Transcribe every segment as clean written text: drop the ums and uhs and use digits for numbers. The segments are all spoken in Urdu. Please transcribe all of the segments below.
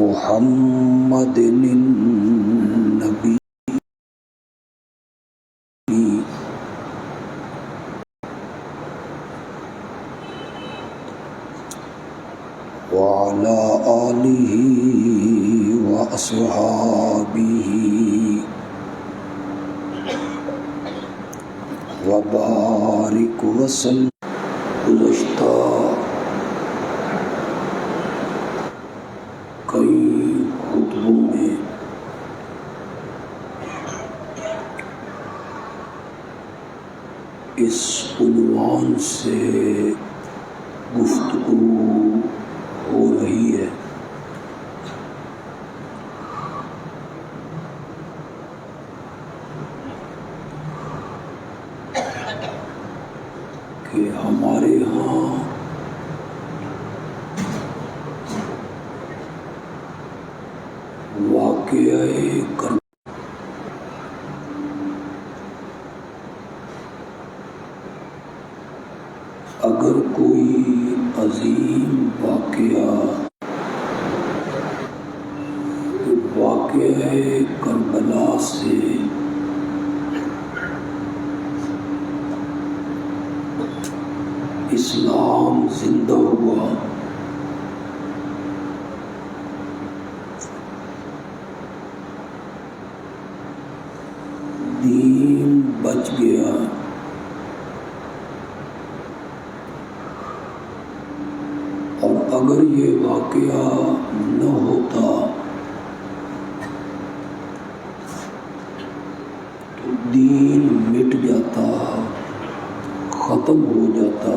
محمد النبی وعلى آلہ وأصحابہ وبارک وسلم۔ گزشتہ کئی خطبوں میں اس عنوان سے گفتگو ہو رہی ہے کہ ہمارے ہاں واقعہ اگر کوئی عظیم واقعہ کربلا سے اسلام زندہ ہوا، دین بچ گیا، اور اگر یہ واقعہ نہ ہوتا تو دین مٹ جاتا، ختم ہو جاتا۔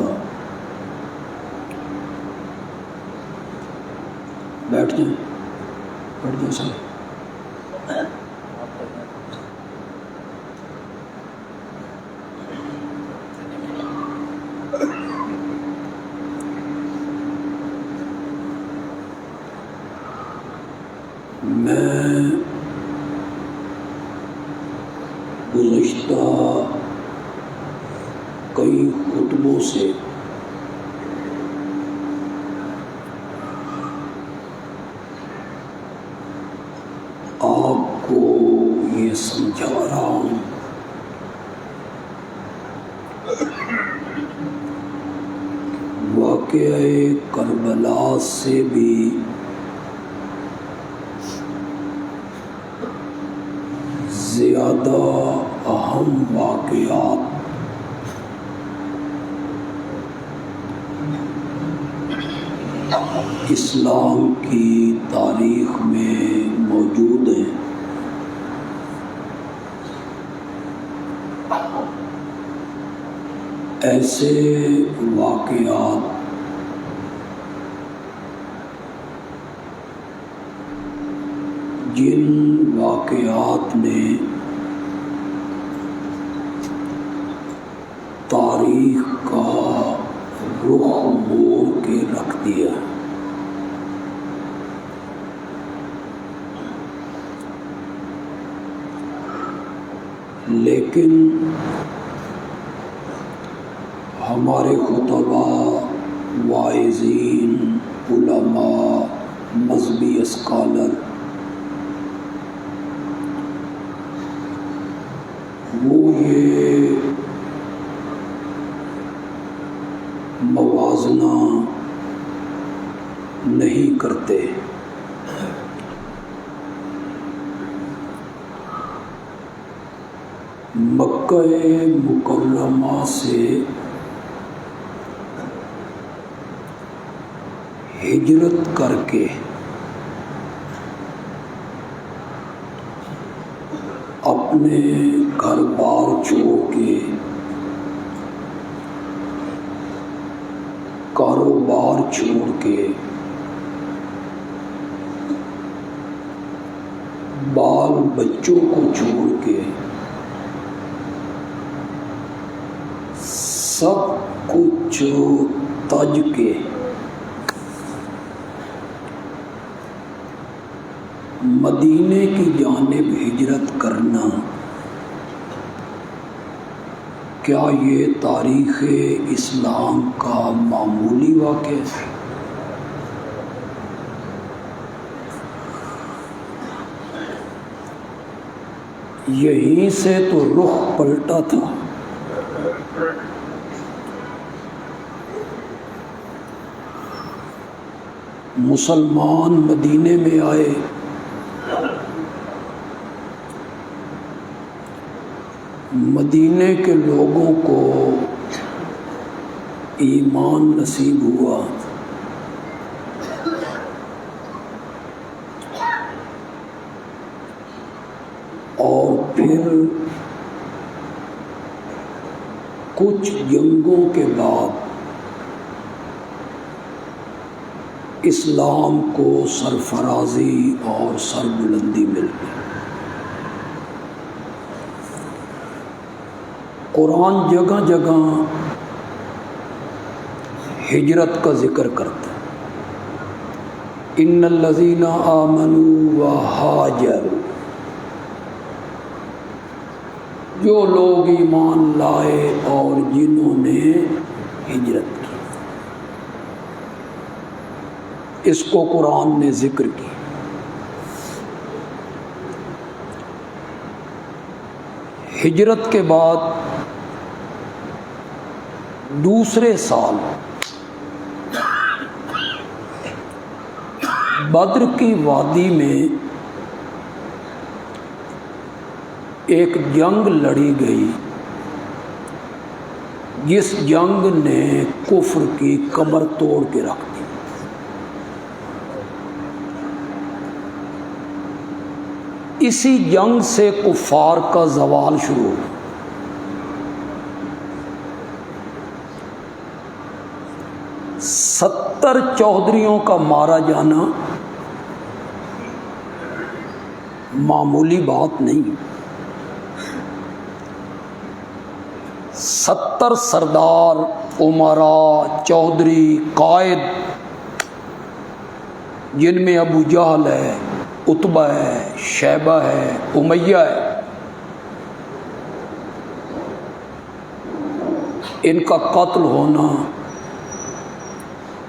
بیٹھ جائیں سر۔ میں گزشتہ کئی خطبوں سے آپ کو یہ سمجھا رہا ہوں واقعہ کربلا سے بھی زیادہ اہم واقعات اسلام کی تاریخ میں موجود ہیں۔ ایسے واقعات جن واقعات نے تاریخ کا رخ موڑ کے رکھ دیا، لیکن ہمارے خطباء، واعظین، علماء، مذہبی اسکالر وہ یہ موازنہ نہیں کرتے۔ مکہ مکرمہ سے ہجرت کر کے اپنے گھر بار چھوڑ کے، کاروبار چھوڑ کے، بال بچوں کو چھوڑ کے، سب کچھ تج کے مدینے کی جانب ہجرت کرنا، کیا یہ تاریخ اسلام کا معمولی واقعہ ہے؟ یہیں سے تو رخ پلٹا تھا۔ مسلمان مدینے میں آئے، مدینے کے لوگوں کو ایمان نصیب ہوا، اور پھر کچھ جنگوں کے بعد اسلام کو سرفرازی اور سربلندی مل گئی۔ قرآن جگہ جگہ ہجرت کا ذکر کرتا ہے، ان الذین آمنوا وہاجروا، جو لوگ ایمان لائے اور جنہوں نے ہجرت کی، اس کو قرآن نے ذکر کی۔ ہجرت کے بعد دوسرے سال بدر کی وادی میں ایک جنگ لڑی گئی، جس جنگ نے کفر کی کمر توڑ کے رکھ دی۔ اسی جنگ سے کفار کا زوال شروع ہوا۔ ستر چودھریوں کا مارا جانا معمولی بات نہیں۔ 70 سردار، امراء، چودھری، قائد، جن میں ابو جہل ہے، عتبہ ہے، شیبہ ہے، امیہ ہے، ان کا قتل ہونا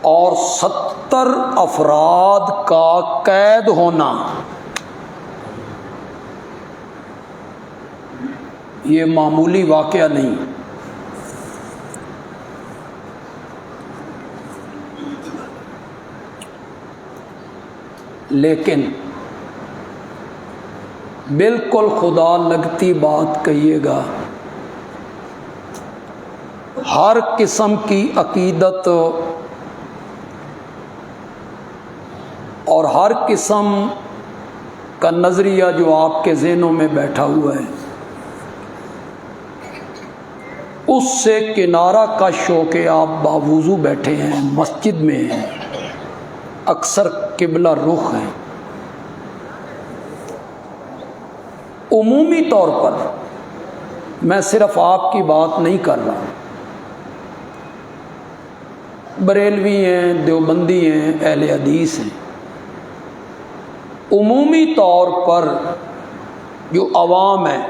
اور 70 افراد کا قید ہونا، یہ معمولی واقعہ نہیں۔ لیکن بالکل خدا لگتی بات کہیے گا، ہر قسم کی عقیدت اور ہر قسم کا نظریہ جو آپ کے ذہنوں میں بیٹھا ہوا ہے، اس سے کنارہ کش ہو کے آپ باوضو بیٹھے ہیں، مسجد میں ہیں، اکثر قبلہ رخ ہیں۔ عمومی طور پر میں صرف آپ کی بات نہیں کر رہا، بریلوی ہیں، دیوبندی ہیں، اہل حدیث ہیں، عمومی طور پر جو عوام ہے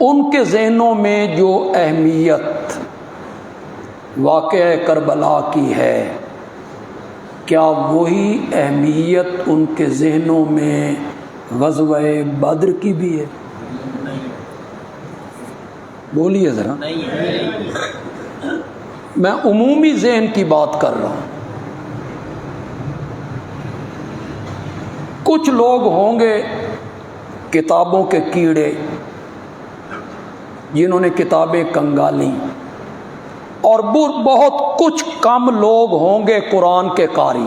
ان کے ذہنوں میں جو اہمیت واقعہ کربلا کی ہے، کیا وہی اہمیت ان کے ذہنوں میں غزوہ بدر کی بھی ہے؟ بولیے ذرا۔ میں عمومی ذہن کی بات کر رہا ہوں۔ کچھ لوگ ہوں گے کتابوں کے کیڑے، جنہوں نے کتابیں کنگالیں، اور بہت کچھ کم لوگ ہوں گے قرآن کے قاری،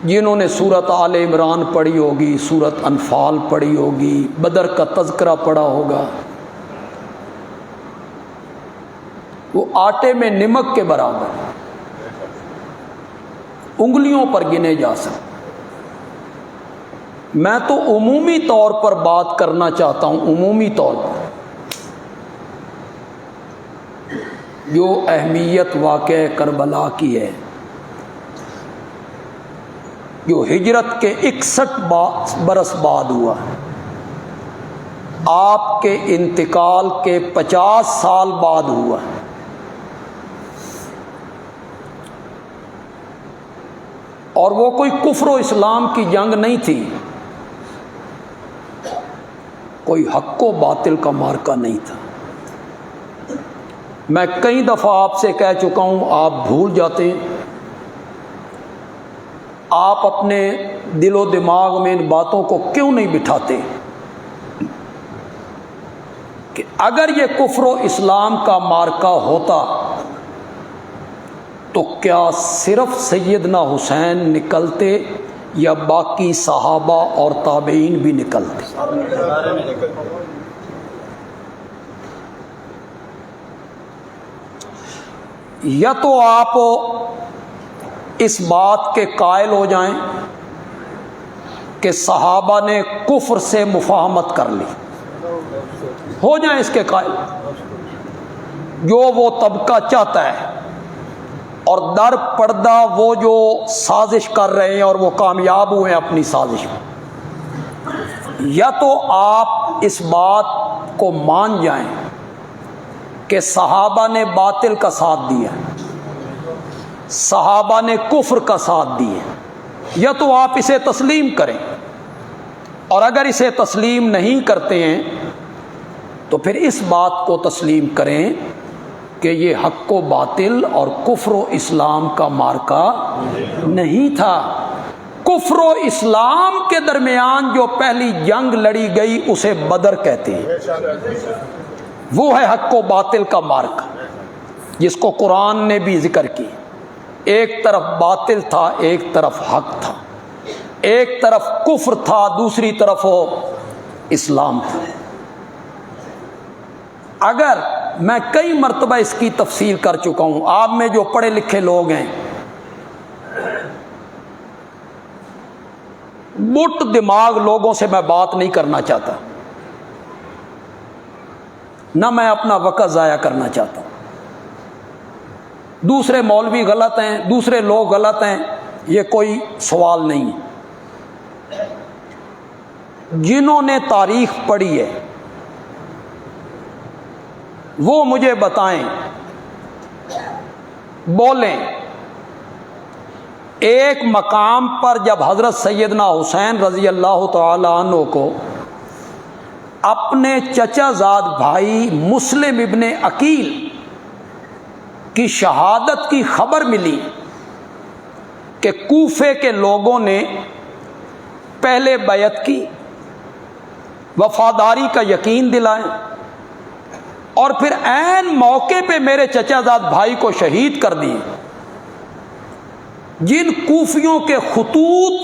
جنہوں نے سورۃ آل عمران پڑھی ہوگی، سورۃ انفال پڑھی ہوگی، بدر کا تذکرہ پڑھا ہوگا۔ وہ آٹے میں نمک کے برابر، انگلیوں پر گنے جا سکتے۔ میں تو عمومی طور پر بات کرنا چاہتا ہوں، عمومی طور پر جو اہمیت واقعہ کربلا کی ہے، جو ہجرت کے 61 برس بعد ہوا، آپ کے انتقال کے 50 سال بعد ہوا۔ اور وہ کوئی کفر و اسلام کی جنگ نہیں تھی، کوئی حق و باطل کا مارکا نہیں تھا۔ میں کئی دفعہ آپ سے کہہ چکا ہوں، آپ بھول جاتے ہیں۔ آپ اپنے دل و دماغ میں ان باتوں کو کیوں نہیں بٹھاتے کہ اگر یہ کفر و اسلام کا مارکا ہوتا تو کیا صرف سیدنا حسین نکلتے یا باقی صحابہ اور تابعین بھی نکلتے؟ یا تو آپ اس بات کے قائل ہو جائیں کہ صحابہ نے کفر سے مفاہمت کر لی، ہو جائیں اس کے قائل، جو وہ طبقہ چاہتا ہے، اور در پردہ وہ جو سازش کر رہے ہیں اور وہ کامیاب ہوئے ہیں اپنی سازش میں۔ یا تو آپ اس بات کو مان جائیں کہ صحابہ نے باطل کا ساتھ دیا، صحابہ نے کفر کا ساتھ دیا، یا تو آپ اسے تسلیم کریں، اور اگر اسے تسلیم نہیں کرتے ہیں تو پھر اس بات کو تسلیم کریں کہ یہ حق و باطل اور کفر و اسلام کا مارکا نہیں تھا۔ کفر و اسلام کے درمیان جو پہلی جنگ لڑی گئی اسے بدر کہتے ہیں، وہ ہے حق و باطل کا مارکا، جس کو قرآن نے بھی ذکر کی۔ ایک طرف باطل تھا، ایک طرف حق تھا، ایک طرف کفر تھا، دوسری طرف اسلام تھا۔ اگر میں کئی مرتبہ اس کی تفصیل کر چکا ہوں، آپ میں جو پڑھے لکھے لوگ ہیں، بٹ دماغ لوگوں سے میں بات نہیں کرنا چاہتا، نہ میں اپنا وقت ضائع کرنا چاہتا ہوں۔ دوسرے مولوی غلط ہیں، دوسرے لوگ غلط ہیں، یہ کوئی سوال نہیں ہے۔ جنہوں نے تاریخ پڑھی ہے وہ مجھے بتائیں، بولیں، ایک مقام پر جب حضرت سیدنا حسین رضی اللہ تعالی عنہ کو اپنے چچا زاد بھائی مسلم ابن عقیل کی شہادت کی خبر ملی کہ کوفے کے لوگوں نے پہلے بیعت کی، وفاداری کا یقین دلائیں، اور پھر عین موقع پہ میرے چچا زاد بھائی کو شہید کر دیے۔ جن کوفیوں کے خطوط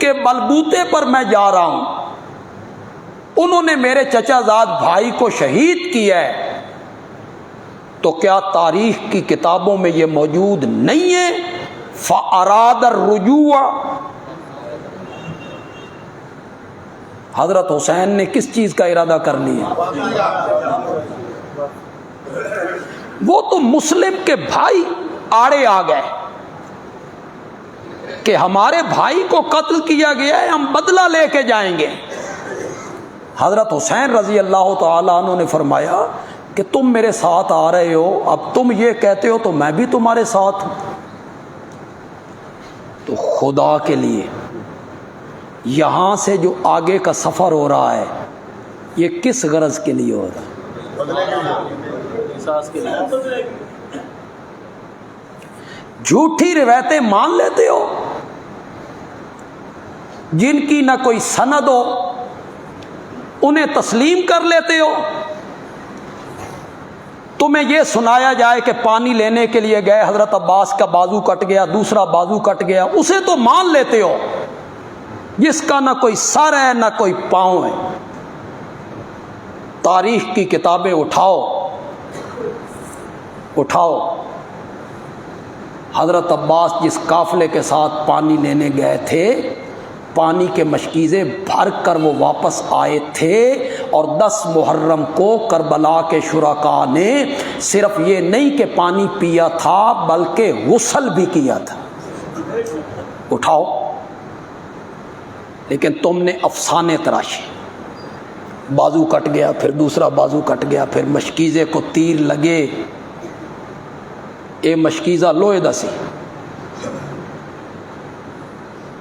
کے بلبوتے پر میں جا رہا ہوں، انہوں نے میرے چچا زاد بھائی کو شہید کیا ہے، تو کیا تاریخ کی کتابوں میں یہ موجود نہیں ہے؟ فَأَرَادَ الرُّجُوعَ، حضرت حسین نے کس چیز کا ارادہ کر لیا؟ وہ تو مسلم کے بھائی آڑے آ گئے کہ ہمارے بھائی کو قتل کیا گیا ہے، ہم بدلہ لے کے جائیں گے۔ حضرت حسین رضی اللہ تعالیٰ عنہ نے فرمایا کہ تم میرے ساتھ آ رہے ہو، اب تم یہ کہتے ہو تو میں بھی تمہارے ساتھ ہوں۔ تو خدا کے لیے یہاں سے جو آگے کا سفر ہو رہا ہے یہ کس غرض کے لیے ہو رہا ہے؟ جھوٹی روایتیں مان لیتے ہو جن کی نہ کوئی سند ہو، انہیں تسلیم کر لیتے ہو۔ تمہیں یہ سنایا جائے کہ پانی لینے کے لیے گئے، حضرت عباس کا بازو کٹ گیا، دوسرا بازو کٹ گیا، اسے تو مان لیتے ہو، جس کا نہ کوئی سر ہے نہ کوئی پاؤں ہے۔ تاریخ کی کتابیں اٹھاؤ، حضرت عباس جس قافلے کے ساتھ پانی لینے گئے تھے، پانی کے مشکیزیں بھر کر وہ واپس آئے تھے، اور 10 محرم کو کربلا کے شرکاء نے صرف یہ نہیں کہ پانی پیا تھا بلکہ غسل بھی کیا تھا۔ اٹھاؤ، لیکن تم نے افسانے تراشے، بازو کٹ گیا، پھر دوسرا بازو کٹ گیا، پھر مشکیزے کو تیر لگے، اے مشکیزہ لوہے دا سی،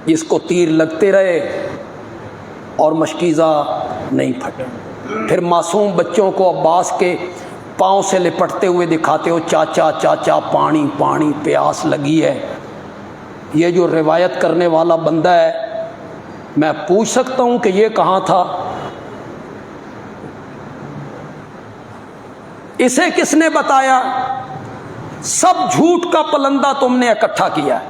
جس کو تیر لگتے رہے اور مشکیزہ نہیں پھٹے۔ پھر معصوم بچوں کو عباس کے پاؤں سے لپٹتے ہوئے دکھاتے ہو، چاچا چاچا پانی پانی، پیاس لگی ہے۔ یہ جو روایت کرنے والا بندہ ہے، میں پوچھ سکتا ہوں کہ یہ کہاں تھا؟ اسے کس نے بتایا؟ سب جھوٹ کا پلندہ تم نے اکٹھا کیا ہے،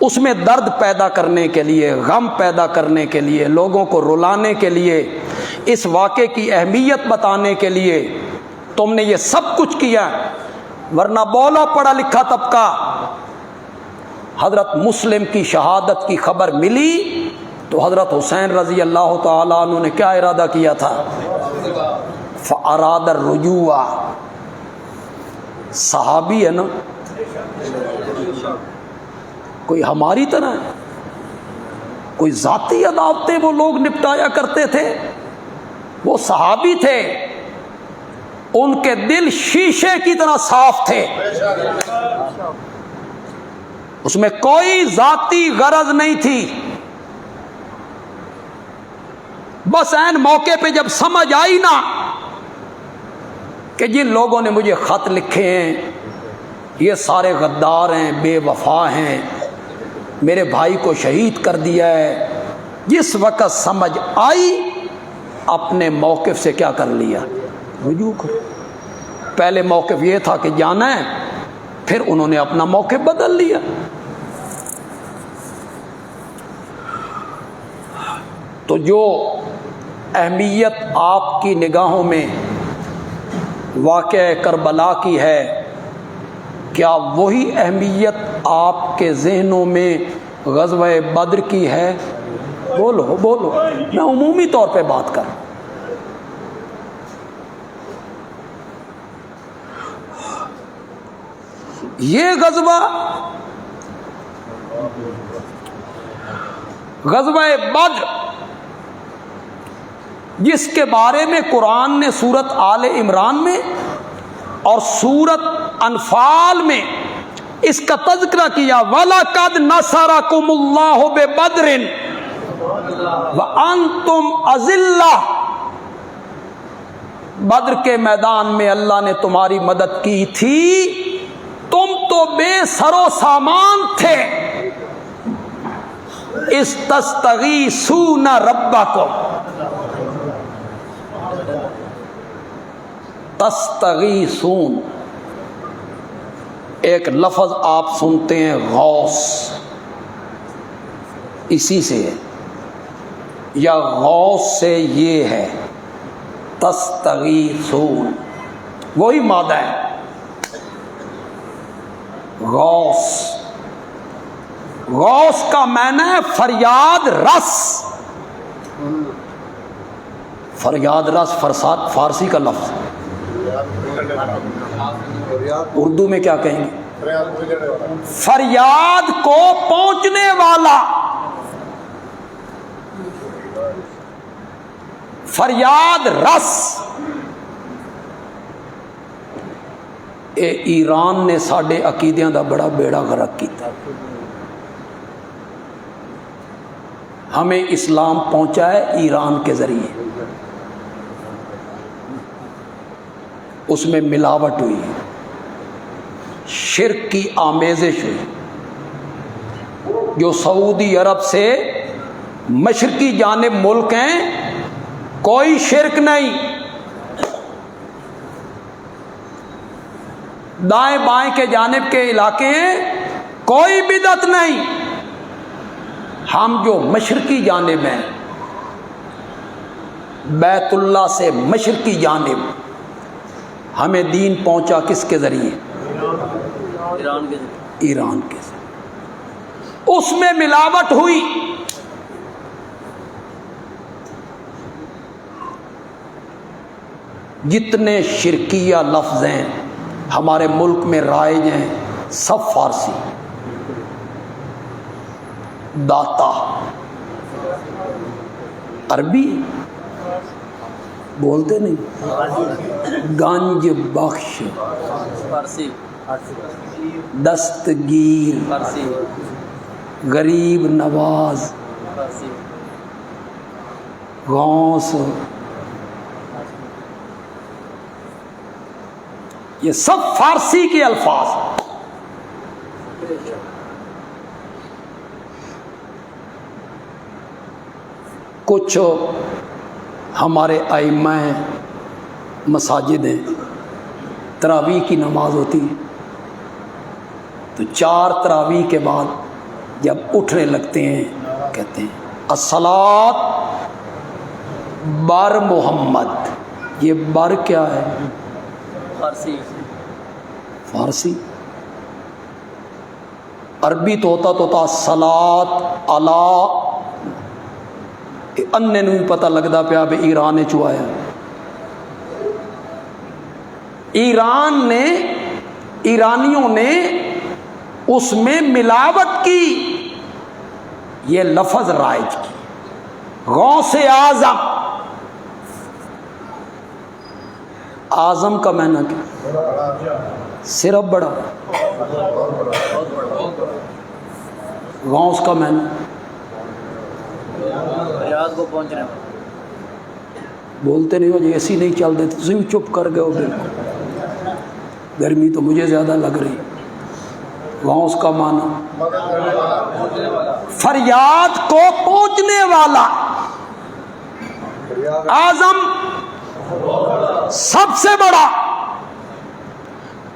اس میں درد پیدا کرنے کے لیے، غم پیدا کرنے کے لیے، لوگوں کو رلانے کے لیے، اس واقعے کی اہمیت بتانے کے لیے تم نے یہ سب کچھ کیا۔ ورنہ بولا پڑھا لکھا طبقہ، حضرت مسلم کی شہادت کی خبر ملی تو حضرت حسین رضی اللہ تعالیٰ عنہ نے کیا ارادہ کیا تھا؟ فَأَرَادَ الرُّجُوعَ۔ صحابی ہے نا، کوئی ہماری طرح ہے، کوئی ذاتی عداوتیں وہ لوگ نپٹایا کرتے تھے؟ وہ صحابی تھے، ان کے دل شیشے کی طرح صاف تھے، اس میں کوئی ذاتی غرض نہیں تھی۔ بس عین موقع پہ جب سمجھ آئی نا کہ جن لوگوں نے مجھے خط لکھے ہیں یہ سارے غدار ہیں، بے وفا ہیں، میرے بھائی کو شہید کر دیا ہے، جس وقت سمجھ آئی اپنے موقف سے کیا کر لیا؟ رجوع کر۔ پہلے موقف یہ تھا کہ جانا ہے، پھر انہوں نے اپنا موقف بدل لیا۔ تو جو اہمیت آپ کی نگاہوں میں واقعہ کربلا کی ہے، کیا وہی اہمیت آپ کے ذہنوں میں غزوہ بدر کی ہے؟ بولو بولو، میں عمومی طور پہ بات کر۔ یہ غزوہ بدر جس کے بارے میں قرآن نے سورت آل عمران میں اور سورت انفال میں اس کا تذکرہ کیا، وَلَقَدْ نَصَرَكُمُ اللَّهُ بِبَدْرٍ وَأَنْتُمْ أَذِلَّةٌ۔ بدر کے میدان میں اللہ نے تمہاری مدد کی تھی، تم تو بے سر و سامان تھے۔ استستغیثون ربکم، تستغیثون ایک لفظ آپ سنتے ہیں غوث، اسی سے ہے، یا غوث سے یہ ہے تستغیثون، وہی مادہ ہے غوث۔ غوث کا معنی ہے فریاد رس۔ فریاد رس فارسی کا لفظ، اردو میں کیا کہیں گے؟ فریاد کو پہنچنے والا، فریاد رس۔ اے ایران نے ساڈے عقیدیاں دا بڑا بیڑا غرق کیتا، ہمیں اسلام پہنچا ہے ایران کے ذریعے، اس میں ملاوٹ ہوئی، شرک کی آمیزش ہوئی۔ جو سعودی عرب سے مشرقی جانب ملک ہیں کوئی شرک نہیں، دائیں بائیں کے جانب کے علاقے ہیں کوئی بدعت نہیں۔ ہم جو مشرقی جانب ہیں، بیت اللہ سے مشرقی جانب، ہمیں دین پہنچا کس کے ذریعے؟ ایران کے ذریعے۔ اس میں ملاوٹ ہوئی، جتنے شرکیہ لفظ ہیں ہمارے ملک میں رائج ہیں سب فارسی۔ داتا عربی بولتے نہیں، گنج بخش دستگیر، غریب نواز، غوث، یہ سب فارسی کے الفاظ. کچھ ہمارے ائمہ ہیں، مساجد ہیں، تراویح کی نماز ہوتی ہے تو 4 تراویح کے بعد جب اٹھنے لگتے ہیں کہتے ہیں الصلاۃ بر محمد. یہ بر کیا ہے؟ فارسی. عربی تو ہوتا الصلاۃ علی. اننے نو بھی پتہ لگتا پیا بھی ایران چوایا. ایرانیوں نے اس میں ملاوٹ کی، یہ لفظ رائج کی. غوث اعظم، اعظم کا معنی کیا؟ صرف بڑا. غوث کا معنی کو پہنچنے. بولتے نہیں ہو جی ایسی نہیں چل دیتے، تم چپ کر گئے ہو. بالکل گرمی تو مجھے زیادہ لگ رہی. غوث کا معنی فریاد کو پہنچنے والا. اعظم سب سے بڑا.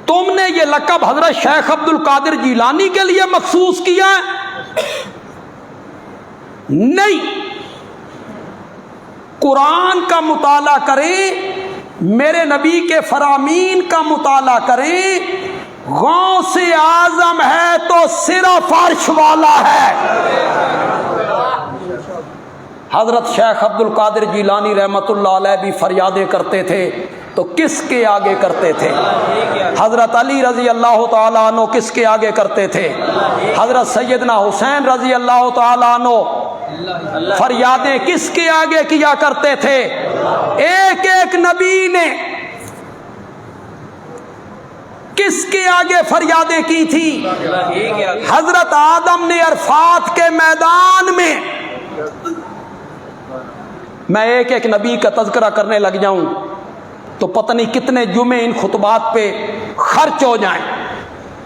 تم نے یہ لقب حضرت شیخ عبد القادر جیلانی کے لیے مخصوص کیا ہے؟ نہیں. قرآن کا مطالعہ کریں، میرے نبی کے فرامین کا مطالعہ کریں. غوث اعظم ہے تو صرف عرش والا ہے. حضرت شیخ عبد القادر جیلانی رحمت اللہ علیہ بھی فریادیں کرتے تھے تو کس کے آگے کرتے تھے؟ حضرت علی رضی اللہ تعالیٰ عنہ کس کے آگے کرتے تھے؟ حضرت سیدنا حسین رضی اللہ تعالیٰ عنہ فریادیں کس کے آگے کیا کرتے تھے؟ ایک ایک نبی نے کس کے آگے فریادیں کی تھی؟ حضرت آدم نے عرفات کے میدان میں. میں ایک ایک نبی کا تذکرہ کرنے لگ جاؤں تو پتہ نہیں کتنے جمعے ان خطبات پہ خرچ ہو جائیں،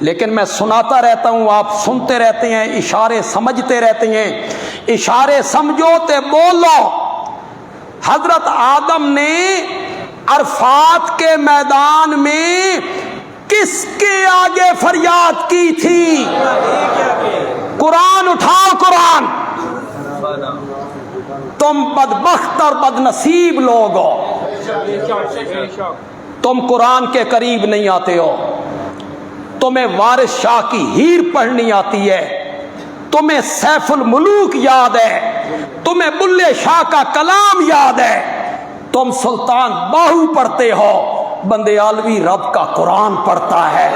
لیکن میں سناتا رہتا ہوں، آپ سنتے رہتے ہیں، اشارے سمجھتے رہتے ہیں. اشارے سمجھو تے بولو. حضرت آدم نے عرفات کے میدان میں کس کے آگے فریاد کی تھی؟ قرآن اٹھاؤ قرآن. تم بدبخت اور بد نصیب لوگ ہو، تم قرآن کے قریب نہیں آتے ہو. تمہیں وارث شاہ کی ہیر پڑھنی آتی ہے، تمہیں سیف الملوک یاد ہے، تمہیں بلے شاہ کا کلام یاد ہے. تم سلطان باہو پڑھتے ہو، بندے عالوی رب کا قرآن پڑھتا ہے.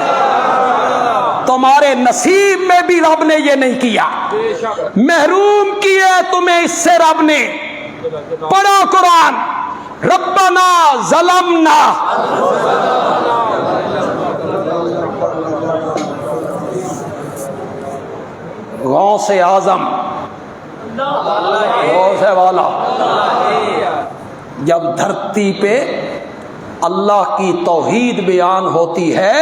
تمہارے نصیب میں بھی رب نے یہ نہیں کیا، محروم کیے تمہیں اس سے رب نے. پڑھو قرآن. ربنا ظلمنا. غوث اعظم، غوث والا. جب دھرتی پہ اللہ کی توحید بیان ہوتی ہے،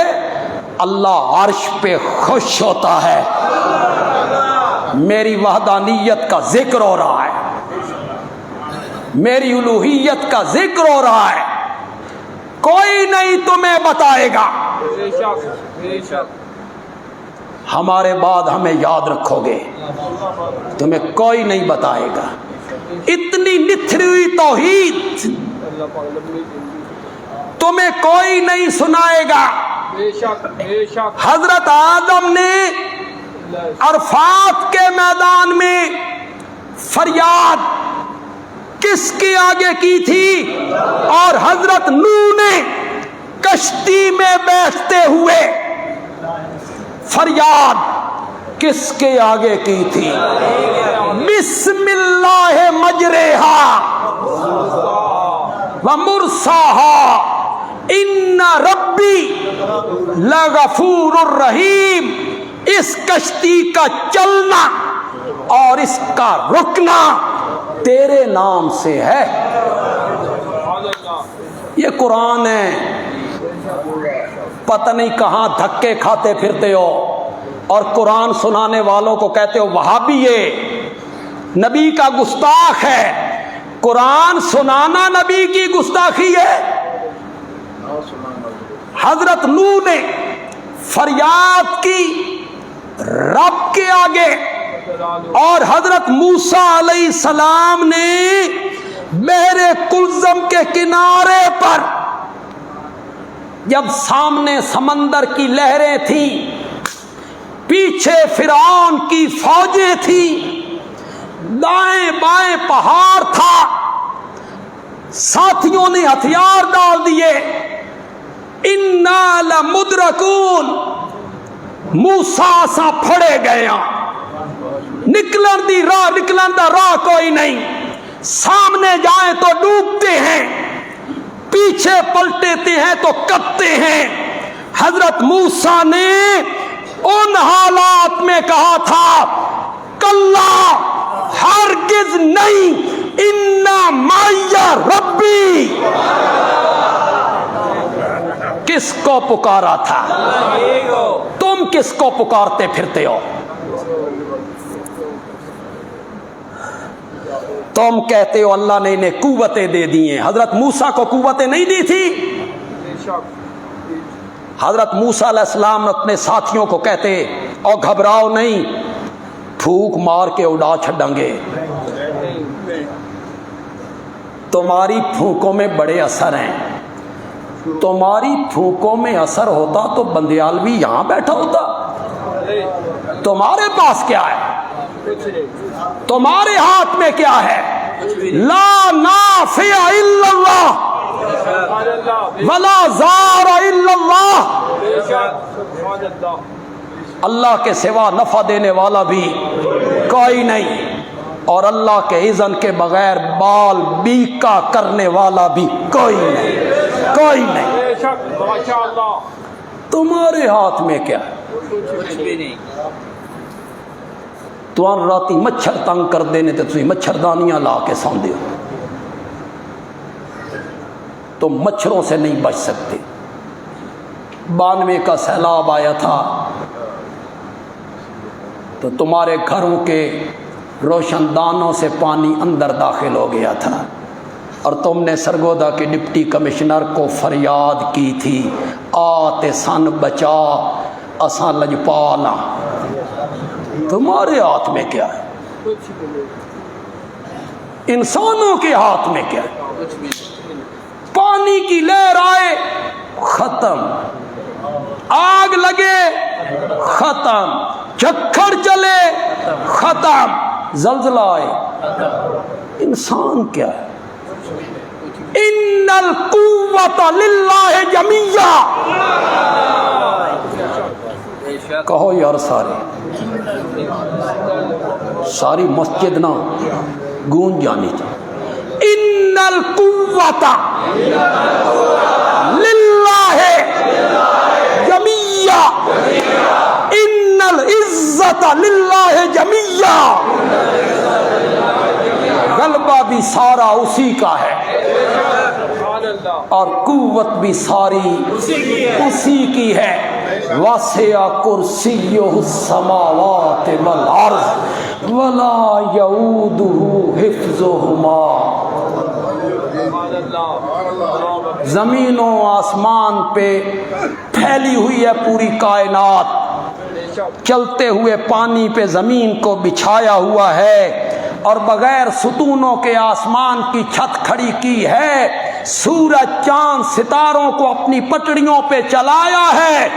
اللہ عرش پہ خوش ہوتا ہے. میری وحدانیت کا ذکر ہو رہا ہے، میری الوہیت کا ذکر ہو رہا ہے. کوئی نہیں تمہیں بتائے گا. ہمارے بعد ہمیں یاد رکھو گے، تمہیں کوئی نہیں بتائے گا. اتنی نتھری ہوئی توحید تمہیں کوئی نہیں سنائے گا. حضرت آدم نے عرفات کے میدان میں فریاد کس کے آگے کی تھی؟ اور حضرت نوح نے کشتی میں بیٹھتے ہوئے فریاد کس کے آگے کی تھی؟ بسم اللہ مجریہا ومرساہا ان ربی لغفور الرحیم. اس کشتی کا چلنا اور اس کا رکنا تیرے نام سے ہے. یہ قرآن ہے. پتہ نہیں کہاں دھکے کھاتے پھرتے ہو، اور قرآن سنانے والوں کو کہتے ہو وہابی، یہ نبی کا گستاخ ہے۔ قرآن سنانا نبی کی گستاخی ہے۔ حضرت نوح نے فریاد کی رب کے آگے، اور حضرت موسیٰ علیہ السلام نے بحر کلزم کے کنارے پر، جب سامنے سمندر کی لہریں تھیں، پیچھے فرعون کی فوجیں تھیں، دائیں بائیں پہاڑ تھا، ساتھیوں نے ہتھیار ڈال دیے، انا لمدرکون، موسیٰ سا پھڑے گیا، نکلن دا راہ کوئی نہیں، سامنے جائیں تو ڈوبتے ہیں، پیچھے پلٹتے ہیں تو کپتے ہیں۔ حضرت موسیٰ نے ان حالات میں کہا تھا کلا ہرگز نہیں، انا معی ربی۔ کس کو پکارا تھا؟ تم کس کو پکارتے پھرتے ہو؟ تم کہتے ہو اللہ نے انہیں قوتیں دے دی ہیں۔ حضرت موسیٰ کو قوتیں نہیں دی تھی؟ حضرت موسیٰ علیہ السلام اپنے ساتھیوں کو کہتے اور گھبراؤ نہیں، پھونک مار کے اڑا چھڑیں گے، تمہاری پھونکوں میں بڑے اثر ہیں، تمہاری پھونکوں میں اثر ہوتا تو بندیالوی یہاں بیٹھا ہوتا۔ تمہارے پاس کیا ہے؟ تمہارے ہاتھ میں کیا ہے؟ لا نافع الا اللہ ولا زار الا اللہ۔ اللہ کے سوا نفع دینے والا بھی کوئی نہیں، اور اللہ کے اذن کے بغیر بال بیکا کرنے والا بھی کوئی نہیں، کوئی نہیں۔ تمہارے ہاتھ میں کیا ہے؟ تو راتی مچھر تنگ کر دینے تے تسی مچھردانیاں لا کے سوندے ہو، تو مچھروں سے نہیں بچ سکتے۔ 92 کا سیلاب آیا تھا تو تمہارے گھروں کے روشن دانوں سے پانی اندر داخل ہو گیا تھا، اور تم نے سرگودا کے ڈپٹی کمشنر کو فریاد کی تھی آتے سن بچا اساں لجپالا۔ تمہارے ہاتھ میں کیا ہے؟ انسانوں کے ہاتھ میں کیا ہے؟ پانی کی لہر آئے ختم، آگ لگے ختم، جھکڑ چلے ختم، زلزلہ آئے۔ انسان کیا ہے؟ ان القوت للہ جمیعا۔ کہو یار ساری مسجد نہ گونج جانی چاہیے۔ ان القوت للہ جمیعا، ان العزت للہ جمیعا۔ غلبہ بھی سارا اسی کا ہے، اور قوت بھی ساری اسی کی ہے۔ وسع کرسیہ السماوات والارض ولا یؤودہ حفظہما۔ زمین و آسمان پہ پھیلی ہوئی ہے پوری کائنات، چلتے ہوئے پانی پہ زمین کو بچھایا ہوا ہے، اور بغیر ستونوں کے آسمان کی چھت کھڑی کی ہے، سورج چاند ستاروں کو اپنی پٹڑیوں پہ چلایا ہے،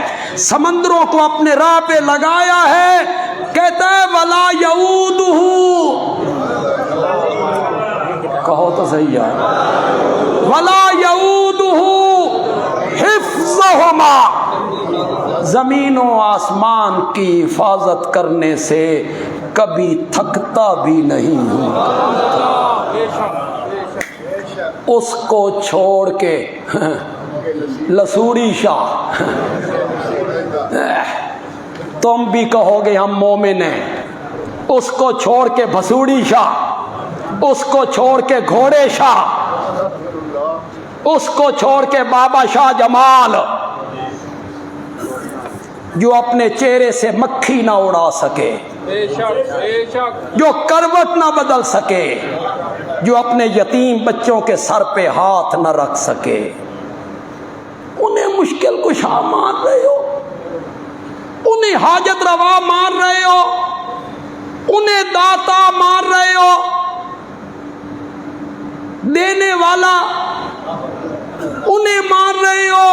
سمندروں کو اپنے راہ پہ لگایا ہے۔ کہتا ہے ولا یعودہ، کہو تو صحیح ہے، ولا یعودہ حفظہما۔ زمین و آسمان کی حفاظت کرنے سے کبھی تھکتا بھی نہیں ہوں۔ اس کو چھوڑ کے لسوڑی شاہ تم بھی کہو گے ہم مومن ہیں، اس کو چھوڑ کے بھسوڑی شاہ، اس کو چھوڑ کے گھوڑے شاہ، اس کو چھوڑ کے بابا شاہ جمال، جو اپنے چہرے سے مکھی نہ اڑا سکے، جو کروٹ نہ بدل سکے، جو اپنے یتیم بچوں کے سر پہ ہاتھ نہ رکھ سکے، انہیں مشکل کشا مان رہے ہو، انہیں حاجت روا مان رہے ہو، انہیں داتا مان رہے ہو، دینے والا انہیں مان رہے ہو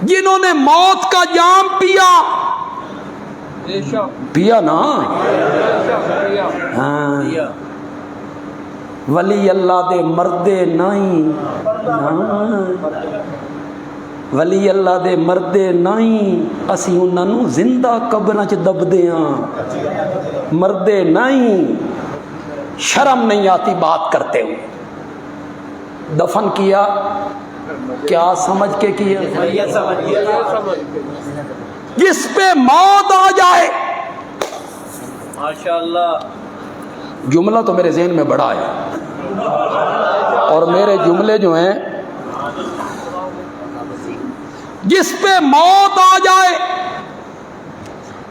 جنہوں نے موت کا جام پیا نا۔ ہاں، ولی اللہ دے مردے نہیں، ولی اللہ دے مردے نہیں، اسی انہاں نوں زندہ قبراں چ دبدے ہاں، مردے نہیں۔ شرم نہیں آتی بات کرتے ہوئے۔ دفن کیا کیا سمجھ کے کیا؟ جس پہ موت آ جائے، ماشاءاللہ، جملہ تو میرے ذہن میں بڑا ہے، اور میرے جملے جو ہیں، جس پہ موت آ جائے،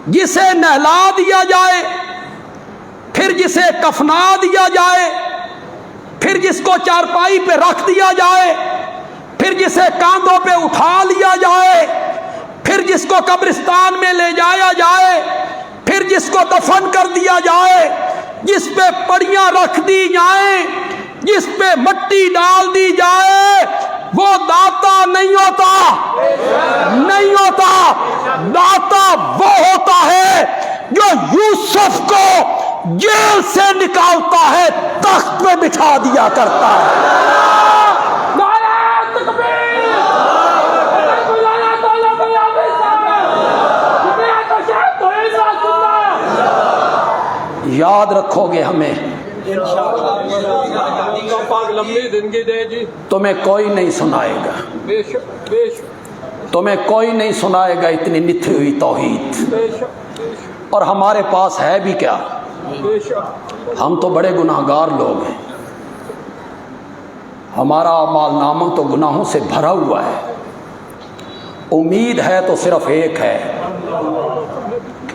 جسے نہلا دیا جائے، پھر جسے کفنا دیا جائے، پھر جس کو چارپائی پہ رکھ دیا جائے، پھر جسے کاندھوں پہ اٹھا لیا جائے، پھر جس کو قبرستان میں لے جایا جائے، پھر جس کو دفن کر دیا جائے، جس پہ پڑیاں رکھ دی جائیں، جس پہ مٹی ڈال دی جائے، وہ داتا نہیں ہوتا، نہیں ہوتا۔ داتا وہ ہوتا ہے جو یوسف کو جیل سے نکالتا ہے، تخت پہ بٹھا دیا کرتا ہے۔ یاد رکھو گے ہمیں، تمہیں کوئی نہیں سنائے گا، تمہیں کوئی نہیں سنائے گا اتنی نتھی ہوئی توحید، اور ہمارے پاس ہے بھی کیا؟ ہم تو بڑے گناہگار لوگ ہیں، ہمارا اعمال نامہ تو گناہوں سے بھرا ہوا ہے۔ امید ہے تو صرف ایک ہے،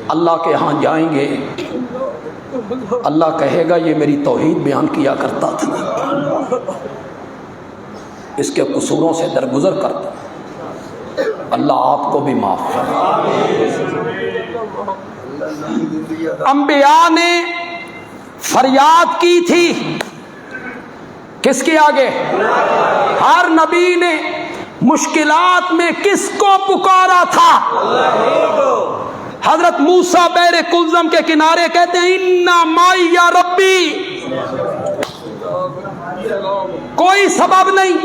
اللہ کے ہاں جائیں گے، اللہ کہے گا یہ میری توحید بیان کیا کرتا تھا، اس کے قصوروں سے درگزر کرتا، اللہ آپ کو بھی معاف کرے۔ انبیاء نے فریاد کی تھی، کس کے آگے؟ ہر نبی نے مشکلات میں کس کو پکارا تھا؟ حضرت موسیٰ بحر کلزم کے کنارے کہتے ہیں اِنَّا مَعِیَ یا ربی، کوئی سبب نہیں،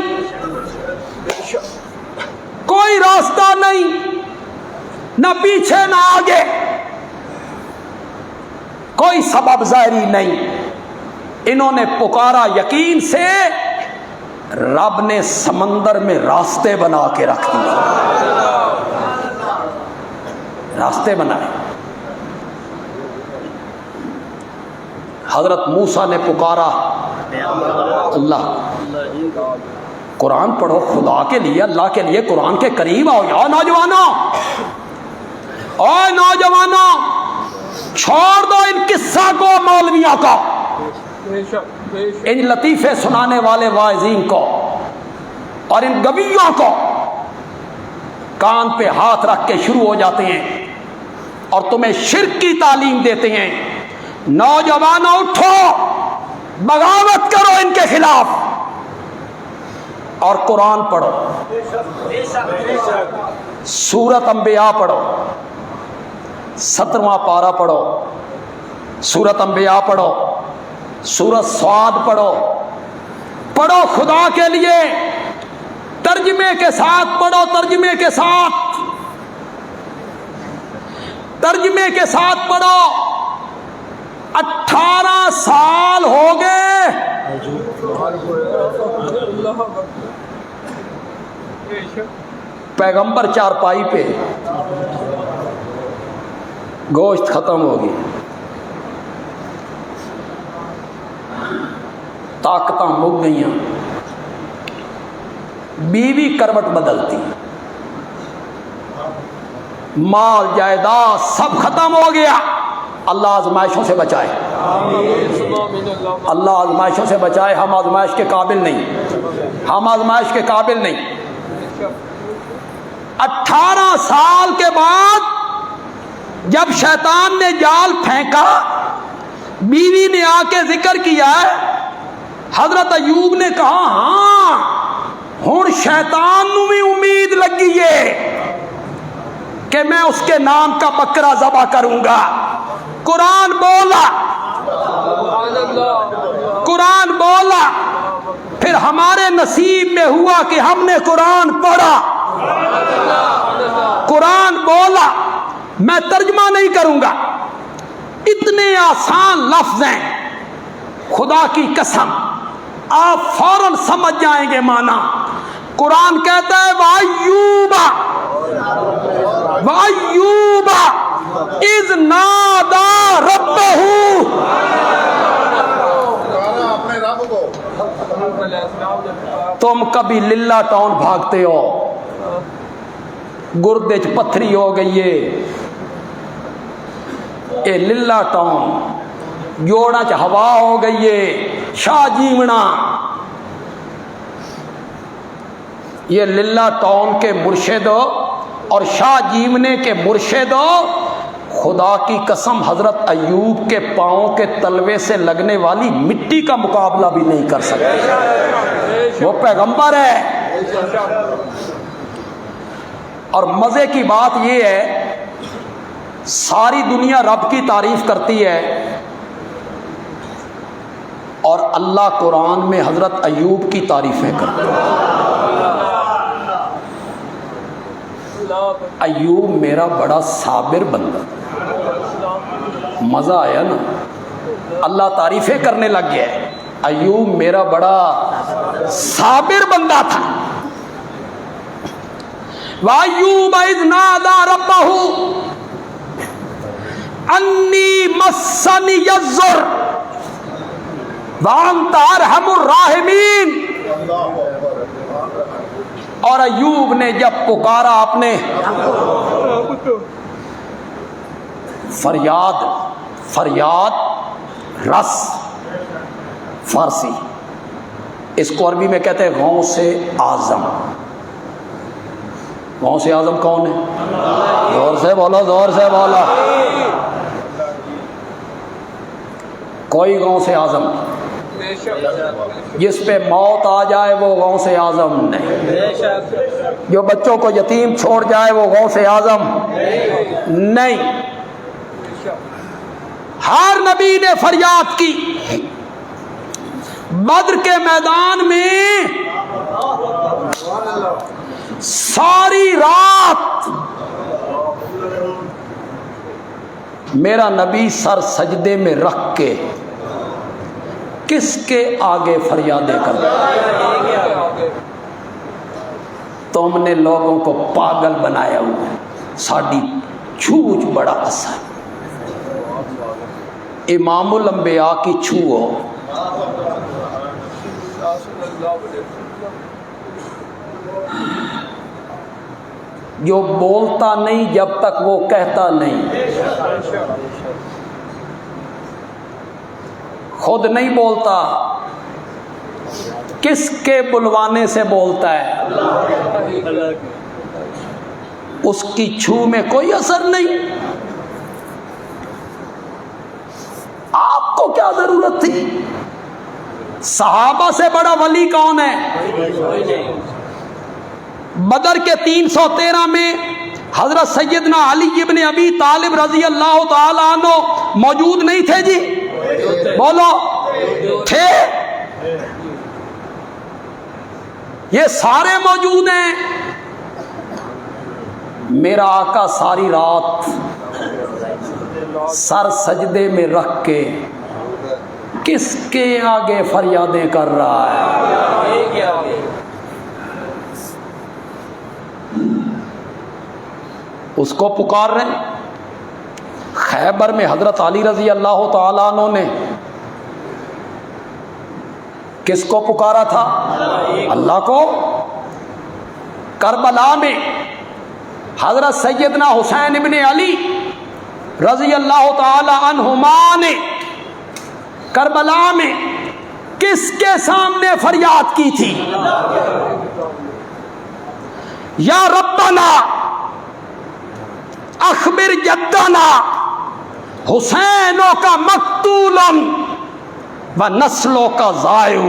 کوئی راستہ نہیں، نہ پیچھے نہ آگے، کوئی سبب ظاہری نہیں۔ انہوں نے پکارا یقین سے، رب نے سمندر میں راستے بنا کے رکھ دیے، راستے بنائے۔ حضرت موسیٰ نے پکارا اللہ، قرآن پڑھو خدا کے لیے، اللہ کے لیے قرآن کے قریب آؤ یا نوجوانوں، اے نوجوانوں، چھوڑ دو ان قصہ کو، مولویوں کو، ان لطیفے سنانے والے واعظین کو اور ان گویوں کو، کان پہ ہاتھ رکھ کے شروع ہو جاتے ہیں اور تمہیں شرک کی تعلیم دیتے ہیں۔ نوجوانوں اٹھو، بغاوت کرو ان کے خلاف اور قرآن پڑھو، سورۃ انبیاء پڑھو، 17واں پارہ پڑھو، سورۃ انبیاء پڑھو، سورۃ صاد پڑھو، پڑھو خدا کے لیے، ترجمے کے ساتھ پڑھو، ترجمے کے ساتھ، ترجمے کے ساتھ پڑھو۔ 18 سال ہو گئے پیغمبر چارپائی پہ، گوشت ختم ہوگی، طاقتاں مک گئیاں، بیوی کروٹ بدلتی، مال جائیداد سب ختم ہو گیا. اللہ آزمائشوں سے بچائے, اللہ آزمائشوں سے بچائے. ہم آزمائش کے قابل نہیں, ہم آزمائش کے قابل نہیں. 18 سال کے بعد جب شیطان نے جال پھینکا, بیوی نے آ کے ذکر کیا ہے, حضرت ایوب نے کہا ہاں ہن شیطان نو بھی امید لگی ہے کہ میں اس کے نام کا بکرا ذبح کروں گا. قرآن بولا, قرآن بولا, پھر ہمارے نصیب میں ہوا کہ ہم نے قرآن پڑھا. قرآن بولا, میں ترجمہ نہیں کروں گا, اتنے آسان لفظ ہیں, خدا کی قسم آپ فوراً سمجھ جائیں گے معنی. قرآن کہتا ہے وَأَيُّوبَ اِذْ نَادَى رَبَّهُ. تم کبھی للہ ٹاؤن بھاگتے ہو, گردے چ پتھری ہو گئی ہے, اے للہ ٹاؤن جوڑا چ ہوا ہو گئی ہے, شاہ جیونا. یہ للہ ٹاؤن کے مرشد اور شاہ جیونے کے مرشد, خدا کی قسم حضرت ایوب کے پاؤں کے تلوے سے لگنے والی مٹی کا مقابلہ بھی نہیں کر سکتے. وہ پیغمبر ہے. اور مزے کی بات یہ ہے, ساری دنیا رب کی تعریف کرتی ہے اور اللہ قرآن میں حضرت ایوب کی تعریفیں کرتا ہے. ایوب میرا بڑا صابر بندہ. مزہ آیا نا, اللہ تعریفیں کرنے لگ گیا. ایوب میرا بڑا صابر بندہ تھا. وَأَيُّوبَ إِذْ نَادَى رَبَّهُ أَنِّي مَسَّنِيَ الضُّرُّ وَأَنْتَ أَرْحَمُ الرَّاحِمِينَ. اور ایوب نے جب پکارا اپنے فریاد, فریاد رس فارسی, اس کو عربی میں کہتے ہیں غوث اعظم. غوث اعظم کون ہے؟ زور سے بولو, زور سے بولو. کوئی غوث اعظم جس پہ موت آ جائے وہ غوث اعظم نہیں. جو بچوں کو یتیم چھوڑ جائے وہ غوث اعظم نہیں. ہر نبی نے فریاد کی. بدر کے میدان میں ساری رات میرا نبی سر سجدے میں رکھ کے کس کے آگے فریادیں کرتا. تم نے لوگوں کو پاگل بنایا ہوا ہے, ساڈی چھوچ بڑا اثر. امام الانبیاء کی چھو ہو, جو بولتا نہیں جب تک وہ کہتا نہیں, خود نہیں بولتا, کس کے بلوانے سے بولتا ہے. اس کی چھو میں کوئی اثر نہیں. آپ کو کیا ضرورت تھی؟ صحابہ سے بڑا ولی کون ہے؟ بدر کے 313 میں حضرت سیدنا علی ابن ابی طالب رضی اللہ تعالی عنہ موجود نہیں تھے جی؟ بولو, تھے. یہ سارے موجود ہیں. میرا آقا ساری رات سر سجدے میں رکھ کے کس کے آگے فریادیں کر رہا ہے؟ اس کو پکار رہے ہیں. خیبر میں حضرت علی رضی اللہ تعالیٰ عنہ نے کس کو پکارا تھا؟ اللہ کو. کربلا میں حضرت سیدنا حسین ابن علی رضی اللہ تعالی عنہما نے کربلا میں کس کے سامنے فریاد کی تھی؟ یا ربنا اخبر جدنا حسینوں کا مقتولا و نسلوں کا ضائع.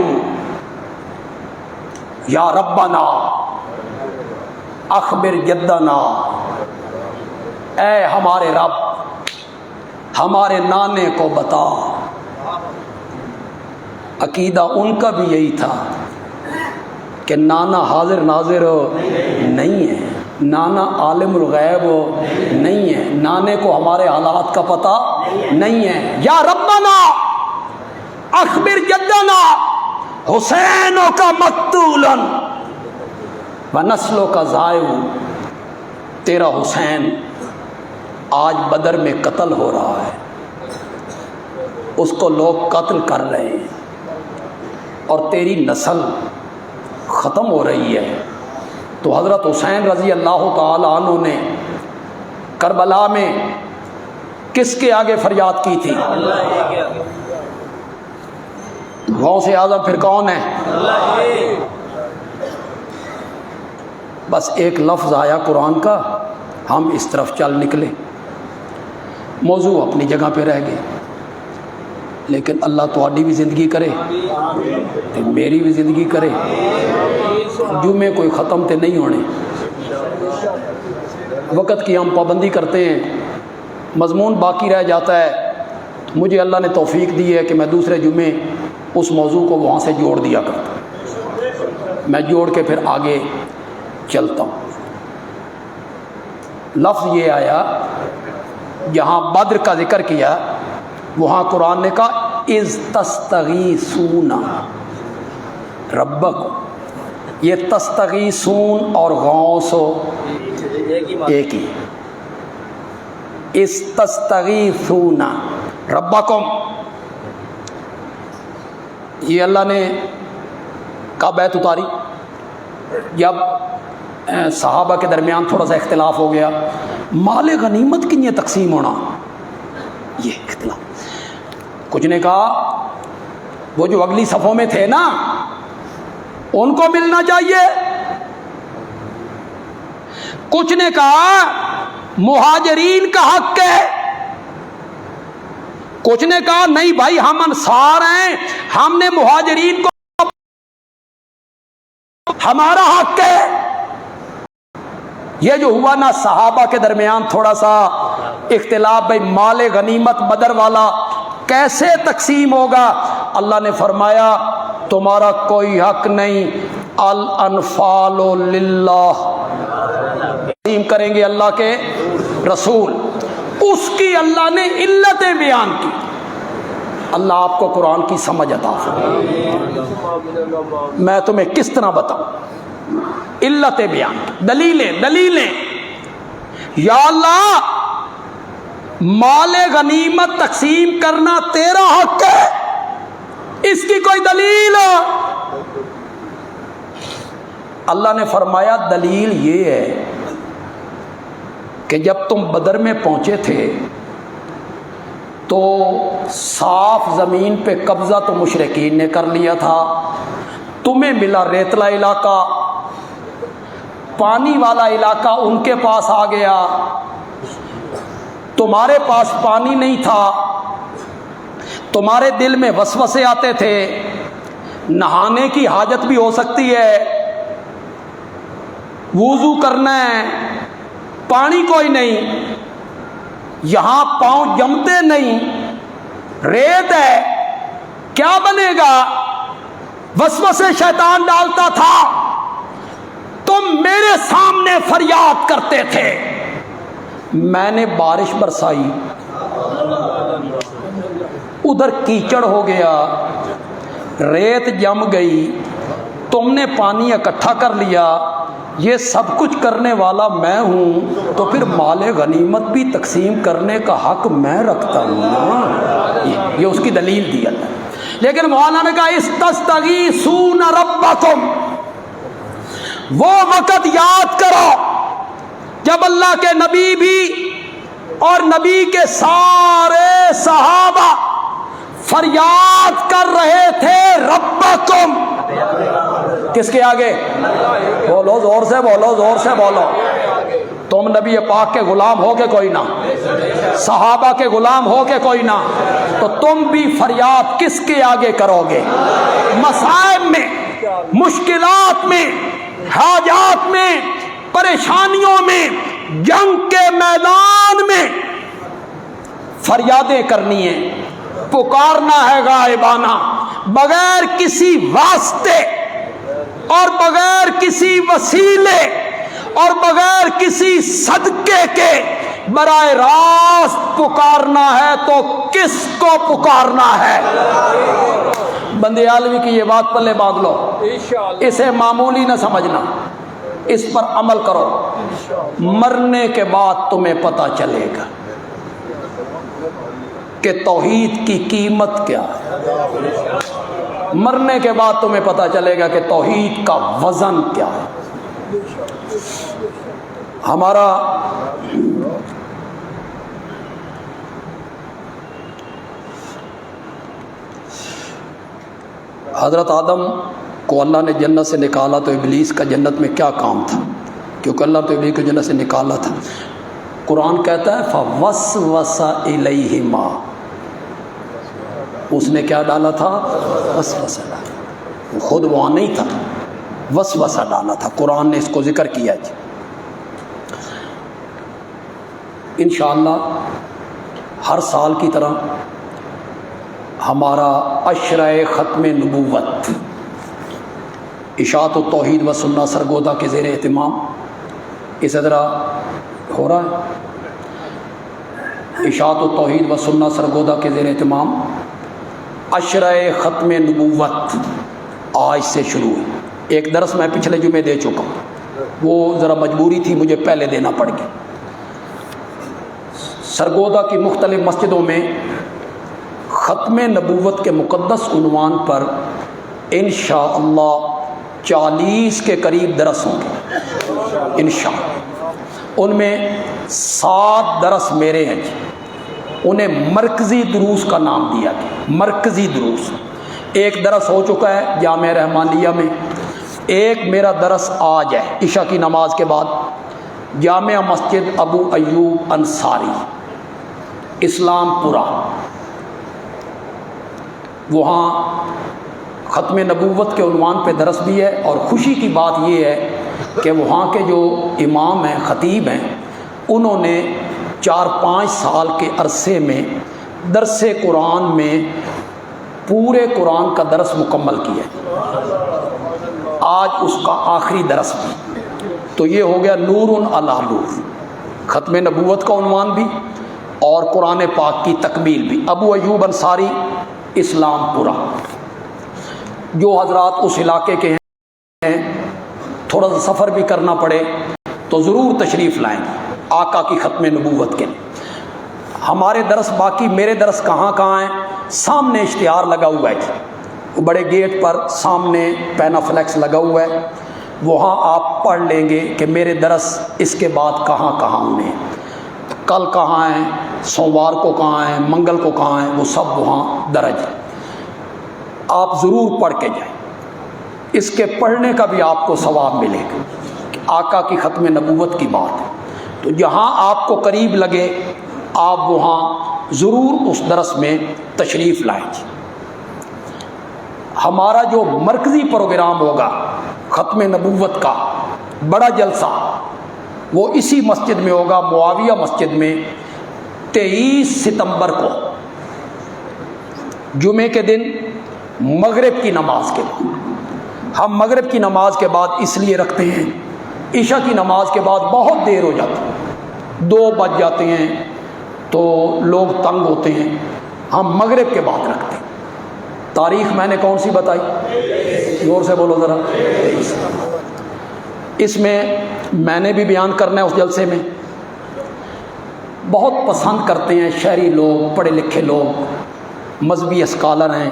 یا ربنا اخبر جدنا، اے ہمارے رب ہمارے نانے کو بتا. عقیدہ ان کا بھی یہی تھا کہ نانا حاضر ناظر نہیں ہے، نانا عالم الغیب نہیں ہے، نانے کو ہمارے حالات کا پتہ نہیں ہے. یا ربنا اخبر جدنا حسینوں کا مقتولا و نسلوں کا ضائع. تیرا حسین آج بدر میں قتل ہو رہا ہے، اس کو لوگ قتل کر رہے ہیں اور تیری نسل ختم ہو رہی ہے. تو حضرت حسین رضی اللہ تعالی عنہ نے کربلا میں کس کے آگے فریاد کی تھی؟ غوث اعظم پھر کون ہے؟ بس ایک لفظ آیا قرآن کا، ہم اس طرف چل نکلے، موضوع اپنی جگہ پہ رہ گئے. لیکن اللہ تہاڈی بھی زندگی کرے تے میری بھی زندگی کرے. جمعے کوئی ختم تے نہیں ہونے، وقت کی ہم پابندی کرتے ہیں، مضمون باقی رہ جاتا ہے. مجھے اللہ نے توفیق دی ہے کہ میں دوسرے جمعے اس موضوع کو وہاں سے جوڑ دیا کرتا ہوں، میں جوڑ کے پھر آگے چلتا ہوں. لفظ یہ آیا جہاں بدر کا ذکر کیا، وہاں قرآن نے کہا اذ تستغیثون ربکم. یہ تستغیثون اور غوث ایک ہی. اذ تستغیثون ربکم، یہ اللہ نے کب بیت اتاری؟ جب صحابہ کے درمیان تھوڑا سا اختلاف ہو گیا، مال غنیمت کی یہ تقسیم ہونا، یہ اختلاف. کچھ نے کہا وہ جو اگلی صفوں میں تھے نا ان کو ملنا چاہیے، کچھ نے کہا مہاجرین کا حق ہے، کچھ نے کہا نہیں بھائی ہم انصار ہیں، ہم نے مہاجرین کو ہمارا حق ہے. یہ جو ہوا نا صحابہ کے درمیان تھوڑا سا اختلاف، بھائی مال غنیمت بدر والا کیسے تقسیم ہوگا؟ اللہ نے فرمایا تمہارا کوئی حق نہیں، الانفال للہ، تقسیم کریں گے اللہ کے رسول. اس کی اللہ نے علتیں بیان کی. اللہ آپ کو قرآن کی سمجھ عطا فرمائے. میں تمہیں کس طرح بتاؤں؟ علتیں بیان، دلیلیں. یا اللہ مال غنیمت تقسیم کرنا تیرا حق ہے، اس کی کوئی دلیل؟ اللہ نے فرمایا دلیل یہ ہے کہ جب تم بدر میں پہنچے تھے تو صاف زمین پہ قبضہ تو مشرکین نے کر لیا تھا، تمہیں ملا ریتلا علاقہ، پانی والا علاقہ ان کے پاس آ گیا، تمہارے پاس پانی نہیں تھا، تمہارے دل میں وسوسے آتے تھے، نہانے کی حاجت بھی ہو سکتی ہے، وضو کرنا ہے، پانی کوئی نہیں، یہاں پاؤں جمتے نہیں، ریت ہے، کیا بنے گا؟ وسوسے شیطان ڈالتا تھا، تم میرے سامنے فریاد کرتے تھے، میں نے بارش برسائی، ادھر کیچڑ ہو گیا، ریت جم گئی، تم نے پانی اکٹھا کر لیا، یہ سب کچھ کرنے والا میں ہوں، تو پھر مال غنیمت بھی تقسیم کرنے کا حق میں رکھتا ہوں نا. یہ اس کی دلیل دی اللہ. لیکن مولانا نے کہا استستغیثون ربکم، وہ وقت یاد کرو جب اللہ کے نبی بھی اور نبی کے سارے صحابہ فریاد کر رہے تھے ربکم، کس کے آگے؟ بولو زور سے، بولو زور سے بولو۔ تم نبی پاک کے غلام ہو کے کوئی نہ، صحابہ کے غلام ہو کے کوئی نہ، تو تم بھی فریاد کس کے آگے کرو گے؟ مصائب میں، مشکلات میں، حاجات میں، پریشانیوں میں، جنگ کے میدان میں فریادیں کرنی ہیں، پکارنا ہے غائبانہ، بغیر کسی واسطے اور بغیر کسی وسیلے اور بغیر کسی صدقے کے براہ راست پکارنا ہے تو کس کو پکارنا ہے؟ بندے عالمی کی یہ بات پلے باندھ لو، اسے معمولی نہ سمجھنا، اس پر عمل کرو، مرنے کے بعد تمہیں پتہ چلے گا کہ توحید کی قیمت کیا ہے۔ مرنے کے بعد تمہیں پتہ چلے گا کہ توحید کا وزن کیا ہے۔ ہمارا حضرت آدم کو اللہ نے جنت سے نکالا تو ابلیس کا جنت میں کیا کام تھا؟ کیونکہ اللہ تو ابلیس کو جنت سے نکالا تھا۔ قرآن کہتا ہے فوسوس الیہما، اس نے کیا ڈالا تھا؟ وسوسہ ڈالا، خود وہاں نہیں تھا، وسوسہ ڈالا تھا۔ قرآن نے اس کو ذکر کیا جی۔ انشاءاللہ ہر سال کی طرح ہمارا عشرہ ختم نبوت اشاعت التوحید و سنہ سرگودا کے زیر اہتمام اسے ذرا ہو رہا ہے۔ اشاعت التوحید و سنہ سرگودا کے زیر اہتمام عشرہ ختم نبوت آج سے شروع ہے۔ ایک درس میں پچھلے جمعے دے چکا ہوں، وہ ذرا مجبوری تھی مجھے پہلے دینا پڑ گیا۔ سرگودا کی مختلف مسجدوں میں ختم نبوت کے مقدس عنوان پر انشاءاللہ 40 کے قریب درس ہوں گے انشاءاللہ۔ ان میں 7 درس میرے ہیں جی، انہیں مرکزی دروس کا نام دیا گیا، مرکزی دروس۔ ایک درس ہو چکا ہے جامعہ رحمانیہ میں، ایک میرا درس آج ہے عشاء کی نماز کے بعد جامعہ مسجد ابو ایوب انصاری اسلام پورہ، وہاں ختم نبوت کے عنوان پہ درس بھی ہے۔ اور خوشی کی بات یہ ہے کہ وہاں کے جو امام ہیں، خطیب ہیں، انہوں نے 4-5 سال کے عرصے میں درس قرآن میں پورے قرآن کا درس مکمل کیا ہے۔ آج اس کا آخری درس بھی، تو یہ ہو گیا نور علی نور، ختم نبوت کا عنوان بھی اور قرآن پاک کی تکمیل بھی۔ ابو ایوب انصاری اسلام پورہ، جو حضرات اس علاقے کے ہیں تھوڑا سا سفر بھی کرنا پڑے تو ضرور تشریف لائیں گے آقا کی ختم نبوت کے لیے۔ ہمارے درس باقی میرے درس کہاں کہاں ہیں؟ سامنے اشتہار لگا ہوا ہے جی، بڑے گیٹ پر سامنے پینا فلیکس لگا ہوا ہے، وہاں آپ پڑھ لیں گے کہ میرے درس اس کے بعد کہاں کہاں ہونے، کل کہاں ہیں، سوموار کو کہاں ہیں، منگل کو کہاں ہیں، وہ سب وہاں درج ہے۔ آپ ضرور پڑھ کے جائیں، اس کے پڑھنے کا بھی آپ کو ثواب ملے گا کہ آقا کی ختم نبوت کی بات ہے۔ تو جہاں آپ کو قریب لگے آپ وہاں ضرور اس درس میں تشریف لائیں جی۔ ہمارا جو مرکزی پروگرام ہوگا ختم نبوت کا بڑا جلسہ، وہ اسی مسجد میں ہوگا، معاویہ مسجد میں 23 ستمبر کو جمعے کے دن مغرب کی نماز کے بعد۔ ہم مغرب کی نماز کے بعد اس لیے رکھتے ہیں، عشاء کی نماز کے بعد بہت دیر ہو جاتی ہے، 2 بج جاتے ہیں تو لوگ تنگ ہوتے ہیں، ہم مغرب کے بعد رکھتے ہیں۔ تاریخ میں نے کون سی بتائی؟ زور سے بولو ذرا۔ اس میں نے بھی بیان کرنا ہے اس جلسے میں۔ بہت پسند کرتے ہیں شہری لوگ، پڑھے لکھے لوگ، مذہبی اسکالر ہیں،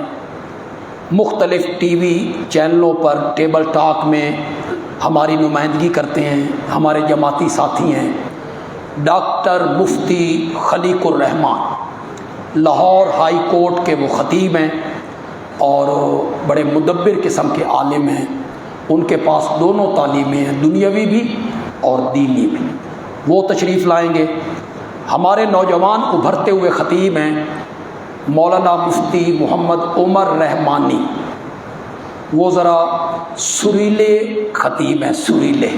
مختلف ٹی وی چینلوں پر ٹیبل ٹاک میں ہماری نمائندگی کرتے ہیں، ہمارے جماعتی ساتھی ہیں۔ ڈاکٹر مفتی خلیق الرحمان، لاہور ہائی کورٹ کے وہ خطیب ہیں اور بڑے مدبر قسم کے عالم ہیں. ان کے پاس دونوں تعلیمیں ہیں، دنیاوی بھی اور دینی بھی. وہ تشریف لائیں گے. ہمارے نوجوان ابھرتے ہوئے خطیب ہیں مولانا مفتی محمد عمر رحمانی. وہ ذرا سریلے خطیب ہیں، سریلے.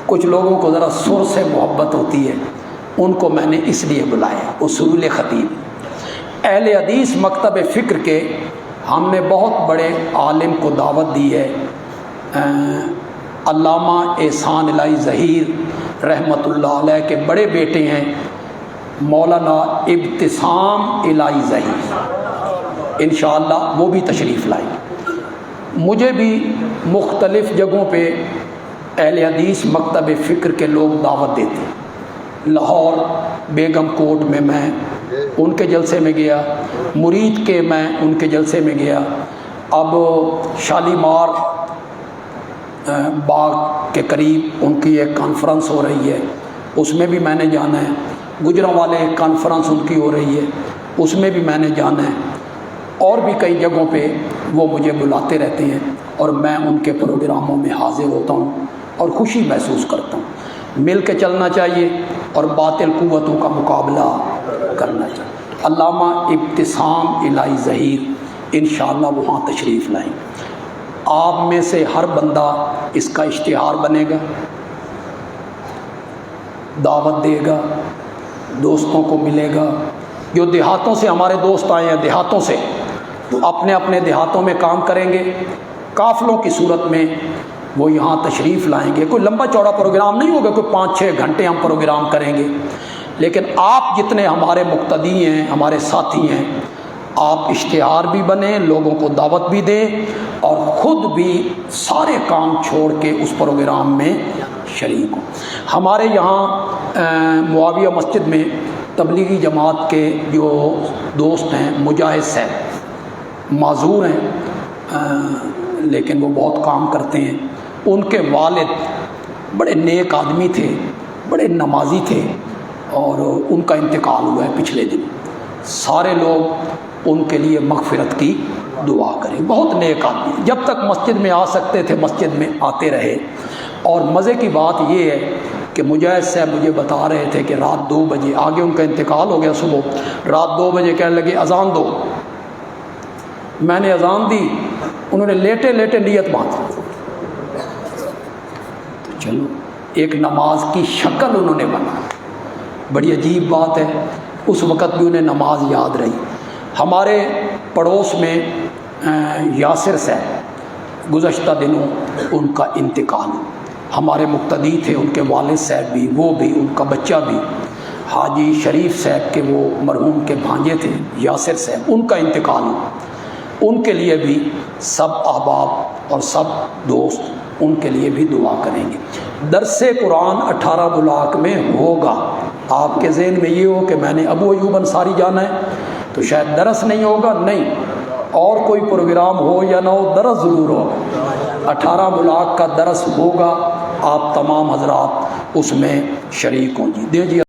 کچھ لوگوں کو ذرا سر سے محبت ہوتی ہے، ان کو میں نے اس لیے بلایا. وہ سریلے خطیب. اہل حدیث مکتب فکر کے ہم نے بہت بڑے عالم کو دعوت دی ہے، علامہ احسان الہی ظہیر رحمۃ اللہ علیہ کے بڑے بیٹے ہیں مولانا ابتسام الہی ظہیر. انشاءاللہ وہ بھی تشریف لائیں. مجھے بھی مختلف جگہوں پہ اہل حدیث مکتب فکر کے لوگ دعوت دیتے ہیں. لاہور بیگم کوٹ میں ان کے جلسے میں گیا، مرید کے میں ان کے جلسے میں گیا. اب شالیمار باغ کے قریب ان کی ایک کانفرنس ہو رہی ہے، اس میں بھی میں نے جانا ہے. گجرانوالے ایک کانفرنس ان کی ہو رہی ہے، اس میں بھی میں نے جانا ہے. اور بھی کئی جگہوں پہ وہ مجھے بلاتے رہتے ہیں اور میں ان کے پروگراموں میں حاضر ہوتا ہوں اور خوشی محسوس کرتا ہوں. مل کے چلنا چاہیے اور باطل قوتوں کا مقابلہ کرنا چاہیے. علامہ ابتسام الہی ظہیر انشاءاللہ وہاں تشریف لائیں. آپ میں سے ہر بندہ اس کا اشتہار بنے گا، دعوت دے گا، دوستوں کو ملے گا. جو دیہاتوں سے ہمارے دوست آئے ہیں، دیہاتوں سے، تو اپنے اپنے دیہاتوں میں کام کریں گے. قافلوں کی صورت میں وہ یہاں تشریف لائیں گے. کوئی لمبا چوڑا پروگرام نہیں ہوگا، کوئی 5-6 گھنٹے ہم پروگرام کریں گے. لیکن آپ جتنے ہمارے مقتدی ہیں، ہمارے ساتھی ہیں، آپ اشتہار بھی بنیں، لوگوں کو دعوت بھی دیں اور خود بھی سارے کام چھوڑ کے اس پروگرام میں شریک ہوں. ہمارے یہاں معاویہ مسجد میں تبلیغی جماعت کے جو دوست ہیں، مجاہد صاحب معذور ہیں لیکن وہ بہت کام کرتے ہیں. ان کے والد بڑے نیک آدمی تھے، بڑے نمازی تھے اور ان کا انتقال ہوا ہے پچھلے دن. سارے لوگ ان کے لیے مغفرت کی دعا کریں. بہت نیک آدمی، جب تک مسجد میں آ سکتے تھے مسجد میں آتے رہے. اور مزے کی بات یہ ہے کہ مجاہد صاحب مجھے بتا رہے تھے کہ رات 2 بجے، آگے ان کا انتقال ہو گیا، صبح رات 2 بجے کہنے لگے اذان دو. میں نے اذان دی، انہوں نے لیٹے لیٹے نیت باندھی. تو چلو ایک نماز کی شکل انہوں نے بنا. بڑی عجیب بات ہے، اس وقت بھی انہیں نماز یاد رہی. ہمارے پڑوس میں یاسر صاحب، گزشتہ دنوں ان کا انتقال. ہمارے مقتدی تھے، ان کے والد صاحب بھی، وہ بھی، ان کا بچہ بھی. حاجی شریف صاحب کے وہ مرحوم کے بھانجے تھے یاسر صاحب، ان کا انتقال ہوا. ان کے لیے بھی سب احباب اور سب دوست ان کے لیے بھی دعا کریں گے. درس قرآن 18 بلاک میں ہوگا. آپ کے ذہن میں یہ ہو کہ میں نے ابو ایوب انصاری جانا ہے تو شاید درس نہیں ہوگا، نہیں، اور کوئی پروگرام ہو یا نہ ہو، درس ضرور ہوگا. 18 بلاک کا درس ہوگا. آپ تمام حضرات اس میں شریک ہوں. جی دیجیے.